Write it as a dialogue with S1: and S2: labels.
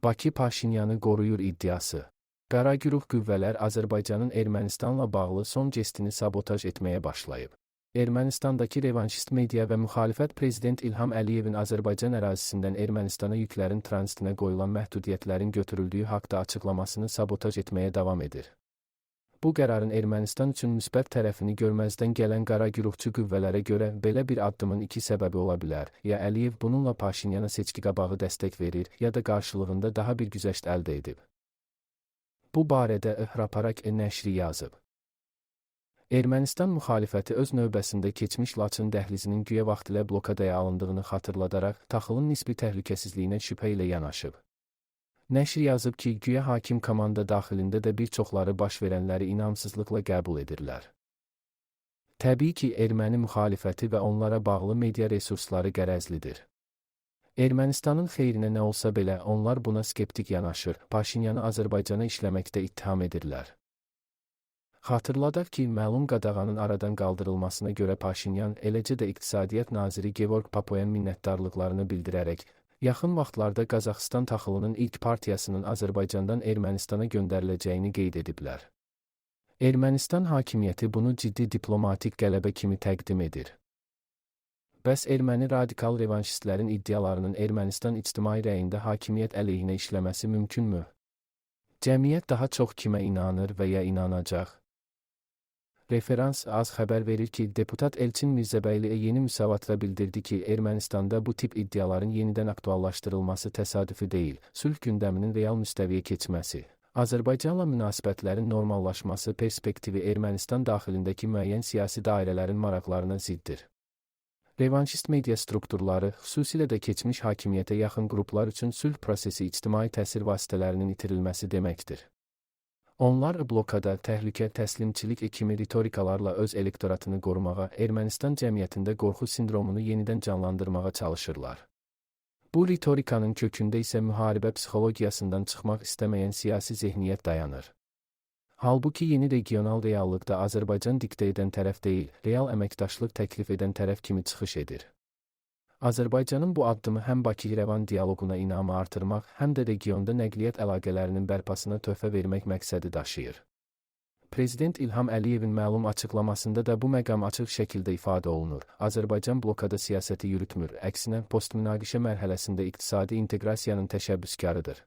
S1: Bakı Paşinyanı qoruyur iddiası. Qaragüruh qüvvələr Azərbaycanın Ermənistanla bağlı son jestini sabotaj etməyə başlayıb. Ermənistandakı revanşist media və müxalifət Prezident İlham Əliyevin Azərbaycan ərazisindən Ermənistana yüklərin tranzitinə qoyulan məhdudiyyətlərin götürüldüyü haqda açıqlamasını sabotaj etməyə davam edir. Bu qərarın Ermənistan üçün müsbət tərəfini görməzdən gələn qaragüruhçu qüvvələrə görə belə bir addımın iki səbəbi ola bilər: ya Əliyev bununla Paşinyana seçki qabağı dəstək verir, ya da qarşılığında daha bir güzəşt əldə edib. Bu barədə Hraparak nəşri yazıb. Ermənistan müxalifəti öz növbəsində keçmiş Laçın dəhlizinin güya vaxtilə blokadaya alındığını xatırladaraq taxılın nisbi təhlükəsizliyinə şübhə ilə yanaşıb. Nəşr yazıb ki, güya hakim komanda daxilində də bir çoxları baş verənləri inamsızlıqla qəbul edirlər. Təbii ki, erməni müxalifəti və onlara bağlı media resursları qərəzlidir. Ermənistanın xeyrinə nə olsa belə onlar buna skeptik yanaşır, Paşinyanı Azərbaycana işləməkdə ittiham edirlər. Xatırladaq ki, məlum qadağanın aradan qaldırılmasına görə Paşinyan, eləcə də İqtisadiyyat naziri Gevorg Papoyan minnətdarlıqlarını bildirərək, yaxın vaxtlarda Qazaxıstan taxılının ilk partiyasının Azərbaycandan Ermənistana göndəriləcəyini qeyd ediblər. Ermənistan hakimiyyəti bunu ciddi diplomatik qələbə kimi təqdim edir. Bəs erməni radikal revanşistlərin iddialarının Ermənistan ictimai rəyində hakimiyyət əleyhinə işləməsi mümkünmü? Cəmiyyət daha çox kimə inanır və ya inanacaq? Referans AZ xəbər verir ki, deputat Elçin Mirzəbəyli yeni müsavatla bildirdi ki, Ermənistanda bu tip iddiaların yenidən aktuallaşdırılması təsadüfi deyil, sülh gündəminin real müstəviyə keçməsi, Azərbaycanla münasibətlərin normallaşması perspektivi Ermənistan daxilindəki müəyyən siyasi dairələrin maraqlarına ziddir. Revanşist media strukturları, xüsusilə də keçmiş hakimiyyətə yaxın qruplar üçün sülh prosesi ictimai təsir vasitələrinin itirilməsi deməkdir. Onlar blokada, təhlükə, təslimçilik kimi ritorikalarla öz elektoratını qorumağa, Ermənistan cəmiyyətində qorxu sindromunu yenidən canlandırmağa çalışırlar. Bu ritorikanın kökündə isə müharibə psixologiyasından çıxmaq istəməyən siyasi zehniyyət dayanır. Halbuki yeni regional reallıqda Azərbaycan diktə edən tərəf deyil, real əməkdaşlıq təklif edən tərəf kimi çıxış edir. Azərbaycanın bu addımı həm Bakı-İrəvan dialoquna inamı artırmaq, həm də regionda nəqliyyat əlaqələrinin bərpasına töhfə vermək məqsədi daşıyır. Prezident İlham Əliyevin məlum açıqlamasında da bu məqam açıq şəkildə ifadə olunur. Azərbaycan blokada siyasəti yürütmür, əksinə postmünaqişə mərhələsində iqtisadi inteqrasiyanın təşəbbüskarıdır.